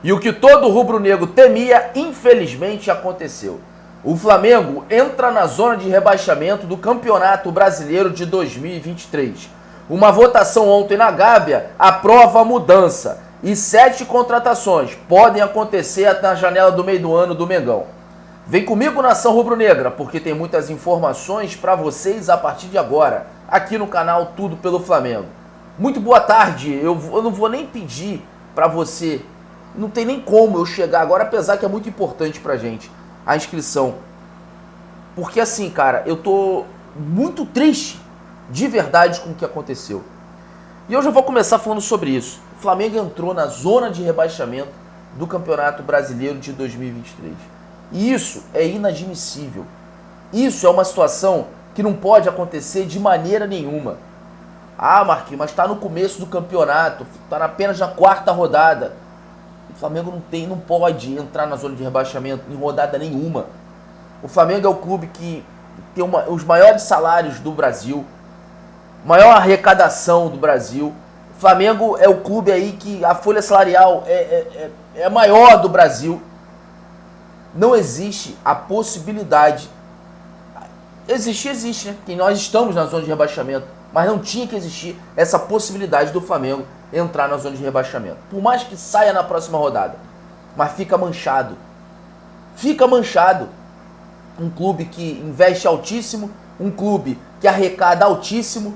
E o que todo rubro-negro temia, infelizmente, aconteceu. O Flamengo entra na zona de rebaixamento do Campeonato Brasileiro de 2023. Uma votação ontem na Gávea aprova a mudança. E 7 contratações podem acontecer na janela do meio do ano do Mengão. Vem comigo, Nação Rubro-Negra, porque tem muitas informações para vocês a partir de agora, aqui no canal Tudo pelo Flamengo. Muito boa tarde, eu não vou nem pedir para você, não tem nem como eu chegar agora, apesar que é muito importante pra gente a inscrição. Porque assim, cara, eu tô muito triste de verdade com o que aconteceu. E eu já vou começar falando sobre isso. O Flamengo entrou na zona de rebaixamento do Campeonato Brasileiro de 2023. E isso é inadmissível. Isso é uma situação que não pode acontecer de maneira nenhuma. Ah, Marquinhos, mas está no começo do campeonato, está apenas na 4ª rodada. O Flamengo não pode entrar na zona de rebaixamento em rodada nenhuma. O Flamengo é o clube que tem os maiores salários do Brasil, maior arrecadação do Brasil. O Flamengo é o clube aí que a folha salarial é maior do Brasil. Não existe a possibilidade. Existe, né? Que nós estamos na zona de rebaixamento. Mas não tinha que existir essa possibilidade do Flamengo entrar na zona de rebaixamento. Por mais que saia na próxima rodada. Mas fica manchado. Fica manchado. Um clube que investe altíssimo, um clube que arrecada altíssimo,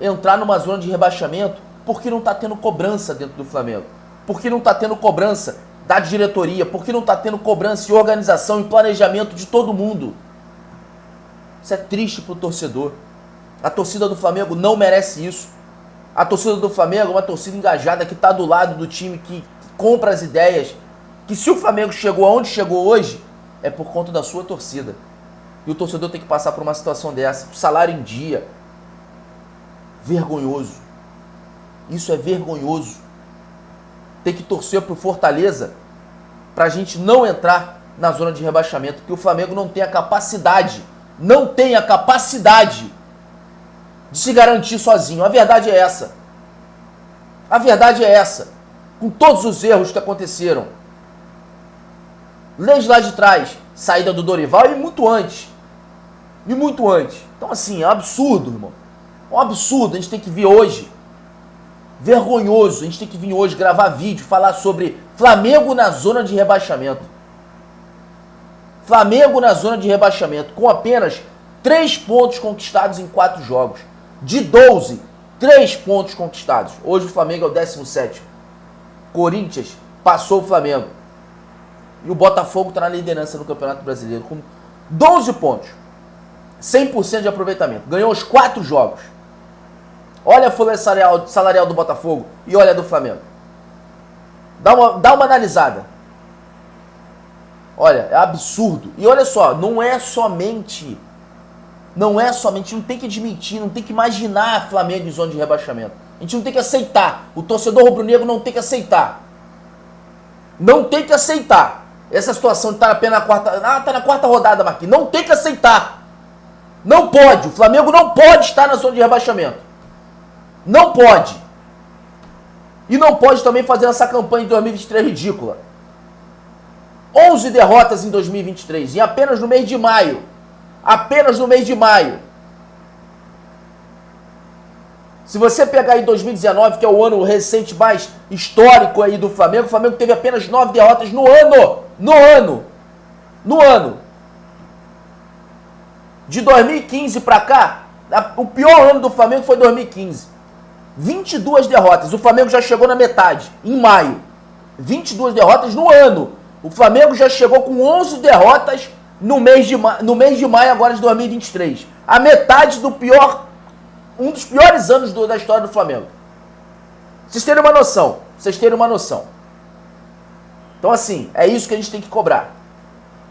entrar numa zona de rebaixamento porque não está tendo cobrança dentro do Flamengo. Porque não está tendo cobrança da diretoria. Porque não está tendo cobrança e organização e planejamento de todo mundo. Isso é triste pro torcedor. A torcida do Flamengo não merece isso. A torcida do Flamengo é uma torcida engajada que está do lado do time, que compra as ideias. Que se o Flamengo chegou aonde chegou hoje, é por conta da sua torcida. E o torcedor tem que passar por uma situação dessa. O salário em dia. Vergonhoso. Isso é vergonhoso. Tem que torcer pro Fortaleza pra gente não entrar na zona de rebaixamento. Porque o Flamengo não tem a capacidade. Não tem a capacidade de se garantir sozinho. A verdade é essa. A verdade é essa. Com todos os erros que aconteceram. Desde lá de trás, saída do Dorival e muito antes. E muito antes. Então assim, é um absurdo, irmão. É um absurdo. A gente tem que vir hoje. Vergonhoso. A gente tem que vir hoje gravar vídeo, falar sobre Flamengo na zona de rebaixamento. Flamengo na zona de rebaixamento. Com apenas 3 pontos conquistados em 4 jogos. De 12, 3 pontos conquistados. Hoje o Flamengo é o 17º. Corinthians passou o Flamengo. E o Botafogo está na liderança no Campeonato Brasileiro com 12 pontos. 100% de aproveitamento. Ganhou os 4 jogos. Olha a folha salarial do Botafogo e olha a do Flamengo. Dá uma analisada. Olha, é absurdo. E olha só, não tem que admitir, não tem que imaginar Flamengo em zona de rebaixamento. A gente não tem que aceitar. O torcedor rubro-negro não tem que aceitar. Não tem que aceitar. Essa situação de estar apenas na 4ª... Ah, tá na 4ª rodada, Marquinhos. Não tem que aceitar. Não pode. O Flamengo não pode estar na zona de rebaixamento. Não pode. E não pode também fazer essa campanha de 2023 ridícula. 11 derrotas em 2023. E apenas no mês de maio. Apenas no mês de maio. Se você pegar aí 2019, que é o ano recente mais histórico aí do Flamengo, o Flamengo teve apenas 9 derrotas no ano. No ano. De 2015 pra cá, o pior ano do Flamengo foi 2015. 22 derrotas. O Flamengo já chegou na metade, em maio. 22 derrotas no ano. O Flamengo já chegou com 11 derrotas no mês de maio agora de 2023. A metade do pior, um dos piores anos da história do Flamengo. Vocês terem uma noção. Então assim, é isso que a gente tem que cobrar.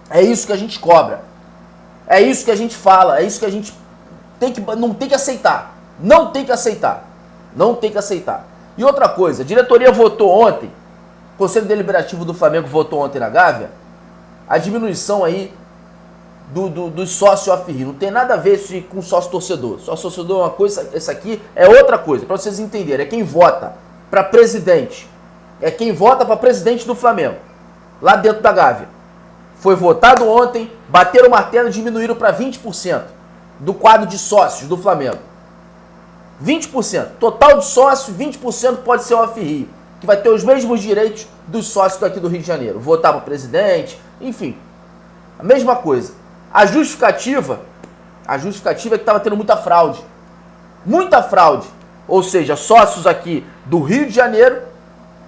É isso que a gente cobra. É isso que a gente fala. É isso que a gente não tem que aceitar. Não tem que aceitar. E outra coisa, a diretoria votou ontem, o Conselho Deliberativo do Flamengo votou ontem na Gávea, a diminuição aí do sócio AFRI. Não tem nada a ver isso com sócio torcedor. Sócio torcedor é uma coisa, esse aqui é outra coisa. Para vocês entenderem, é quem vota para presidente é quem vota para presidente do Flamengo, lá dentro da Gávea. Foi votado ontem, bateram o martelo e diminuíram para 20% do quadro de sócios do Flamengo. 20%. Total de sócios, 20% pode ser o off-Rio, que vai ter os mesmos direitos dos sócios daqui do Rio de Janeiro. Votar para o presidente, enfim. A mesma coisa. A justificativa é que estava tendo muita fraude. Muita fraude. Ou seja, sócios aqui do Rio de Janeiro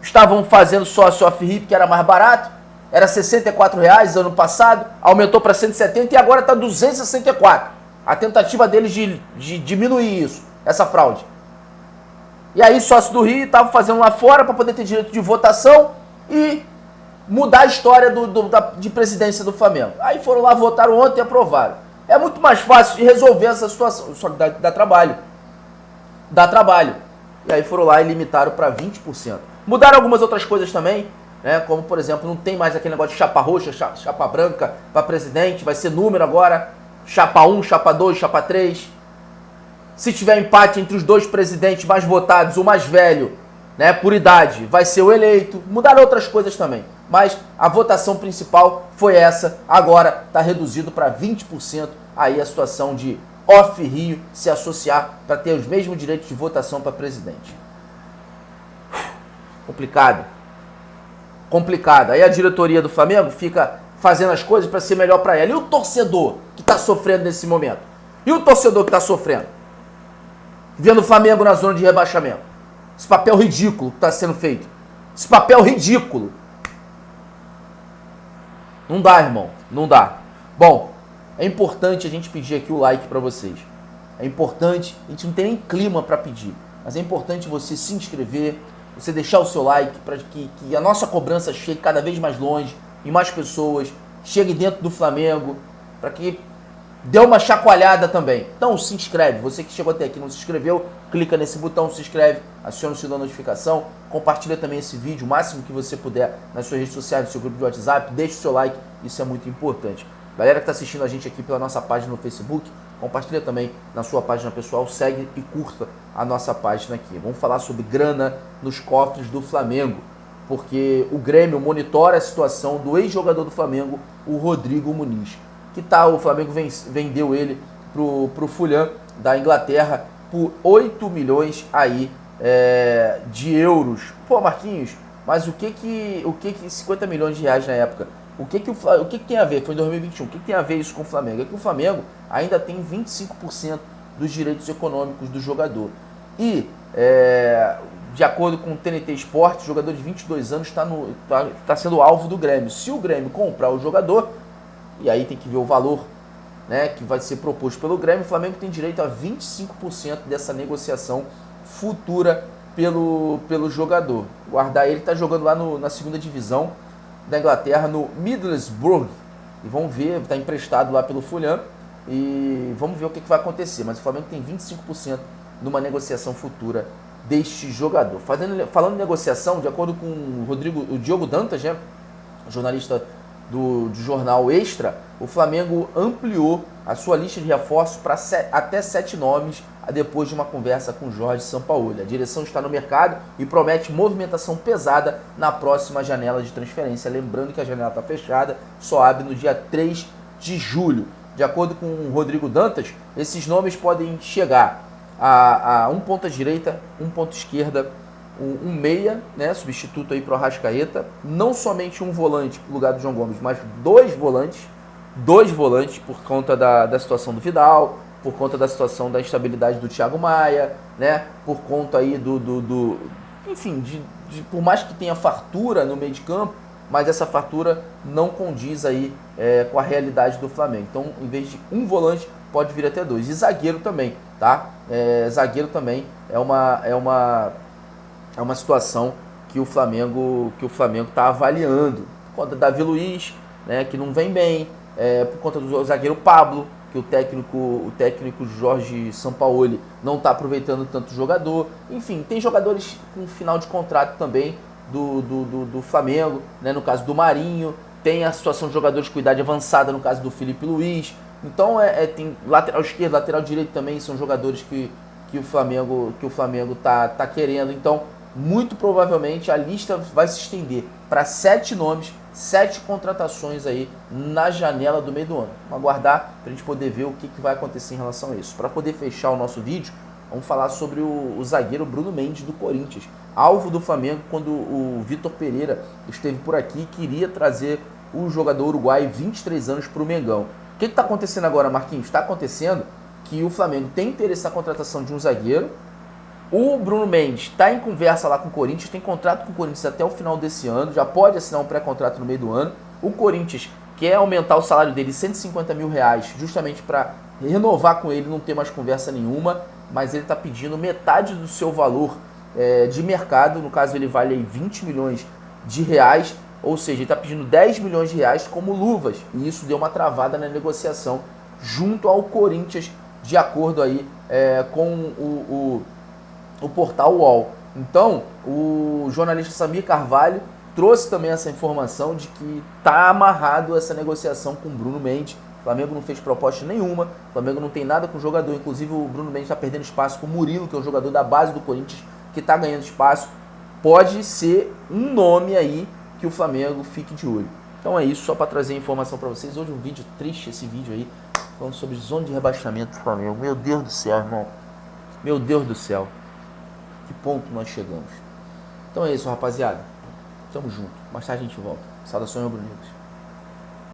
estavam fazendo sócio off-Rio, que era mais barato. Era R$ 64,00 ano passado, aumentou para 170 e agora está 264. A tentativa deles de diminuir isso, essa fraude. E aí, sócio do Rio estava fazendo lá fora para poder ter direito de votação e mudar a história de presidência do Flamengo. Aí foram lá, votaram ontem e aprovaram. É muito mais fácil de resolver essa situação, só que dá trabalho. Dá trabalho. E aí foram lá e limitaram para 20%. Mudaram algumas outras coisas também, né? Como, por exemplo, não tem mais aquele negócio de chapa roxa, chapa branca para presidente, vai ser número agora, chapa 1, chapa 2, chapa 3. Se tiver empate entre os dois presidentes mais votados, o mais velho, né, por idade, vai ser o eleito. Mudaram outras coisas também. Mas a votação principal foi essa. Agora está reduzido para 20% aí a situação de off-Rio se associar para ter os mesmos direitos de votação para presidente. Complicado. Complicado. Aí a diretoria do Flamengo fica fazendo as coisas para ser melhor para ela. E o torcedor que está sofrendo nesse momento? E o torcedor que está sofrendo? Vendo o Flamengo na zona de rebaixamento. Esse papel ridículo que está sendo feito. Esse papel ridículo. Não dá, irmão. Não dá. Bom, é importante a gente pedir aqui o like para vocês. É importante, a gente não tem nem clima para pedir, mas é importante você se inscrever, você deixar o seu like para que a nossa cobrança chegue cada vez mais longe e mais pessoas, chegue dentro do Flamengo, para que dê uma chacoalhada também. Então se inscreve, você que chegou até aqui e não se inscreveu, clica nesse botão, se inscreve, aciona o sininho da notificação, compartilha também esse vídeo o máximo que você puder nas suas redes sociais, no seu grupo de WhatsApp, deixa o seu like, isso é muito importante. Galera que está assistindo a gente aqui pela nossa página no Facebook, compartilha também na sua página pessoal, segue e curta a nossa página aqui. Vamos falar sobre grana nos cofres do Flamengo, porque o Grêmio monitora a situação do ex-jogador do Flamengo, o Rodrigo Muniz. Que tal o Flamengo vendeu ele pro Fulham da Inglaterra por 8 milhões aí, de euros. Pô, Marquinhos, mas o que 50 milhões de reais na época? O que tem a ver? Foi em 2021. O que tem a ver isso com o Flamengo? É que o Flamengo ainda tem 25% dos direitos econômicos do jogador. E, de acordo com o TNT Esporte, o jogador de 22 anos está sendo alvo do Grêmio. Se o Grêmio comprar o jogador, e aí tem que ver o valor, né, que vai ser proposto pelo Grêmio, o Flamengo tem direito a 25% dessa negociação futura pelo jogador. Guardar ele, está jogando lá na segunda divisão da Inglaterra, no Middlesbrough, e vamos ver, está emprestado lá pelo Fulham, e vamos ver o que vai acontecer, mas o Flamengo tem 25% numa negociação futura deste jogador. Falando em negociação, de acordo com o Diogo Dantas, né, jornalista do jornal Extra, o Flamengo ampliou a sua lista de reforços para até 7 nomes depois de uma conversa com Jorge Sampaoli. A direção está no mercado e promete movimentação pesada na próxima janela de transferência. Lembrando que a janela está fechada, só abre no dia 3 de julho. De acordo com o Rodrigo Dantas, esses nomes podem chegar a um ponta direita, um ponta esquerda, um meia, né, substituto aí para o Arrascaeta, não somente um volante para o lugar do João Gomes, mas dois volantes por conta da situação do Vidal, por conta da situação da instabilidade do Thiago Maia, né, por conta aí enfim, por mais que tenha fartura no meio de campo, mas essa fartura não condiz aí com a realidade do Flamengo. Então, em vez de um volante, pode vir até dois. E zagueiro também, tá? Zagueiro também é uma situação que o Flamengo está avaliando. Por conta do Davi Luiz, né, que não vem bem, por conta do zagueiro Pablo, que o técnico Jorge Sampaoli não está aproveitando tanto o jogador. Enfim, tem jogadores com final de contrato também do Flamengo, né, no caso do Marinho. Tem a situação de jogadores com idade avançada, no caso do Felipe Luiz. Então, tem lateral esquerdo, lateral direito também, são jogadores que o Flamengo tá querendo. Então, muito provavelmente a lista vai se estender para 7 nomes, 7 contratações aí na janela do meio do ano. Vamos aguardar para a gente poder ver o que vai acontecer em relação a isso. Para poder fechar o nosso vídeo, vamos falar sobre o zagueiro Bruno Mendes do Corinthians, alvo do Flamengo quando o Vitor Pereira esteve por aqui e queria trazer o jogador uruguaio 23 anos para o Mengão. O que está acontecendo agora, Marquinhos? Está acontecendo que o Flamengo tem interesse na contratação de um zagueiro. O Bruno Mendes está em conversa lá com o Corinthians, tem contrato com o Corinthians até o final desse ano, já pode assinar um pré-contrato no meio do ano. O Corinthians quer aumentar o salário dele 150 mil reais, justamente para renovar com ele, não ter mais conversa nenhuma, mas ele está pedindo metade do seu valor de mercado, no caso ele vale aí 20 milhões de reais, ou seja, ele está pedindo 10 milhões de reais como luvas, e isso deu uma travada na negociação junto ao Corinthians, de acordo aí com o portal UOL. Então, o jornalista Samir Carvalho trouxe também essa informação de que está amarrado essa negociação com o Bruno Mendes. O Flamengo não fez proposta nenhuma, o Flamengo não tem nada com o jogador, inclusive o Bruno Mendes está perdendo espaço com o Murilo, que é um jogador da base do Corinthians, que está ganhando espaço. Pode ser um nome aí que o Flamengo fique de olho. Então é isso, só para trazer informação para vocês. Hoje um vídeo triste, esse vídeo aí, falando sobre zona de rebaixamento do Flamengo. Meu Deus do céu, irmão. Meu Deus do céu. Que ponto nós chegamos. Então é isso, rapaziada. Tamo junto. Mais tarde a gente volta. Saudações rubro-negras.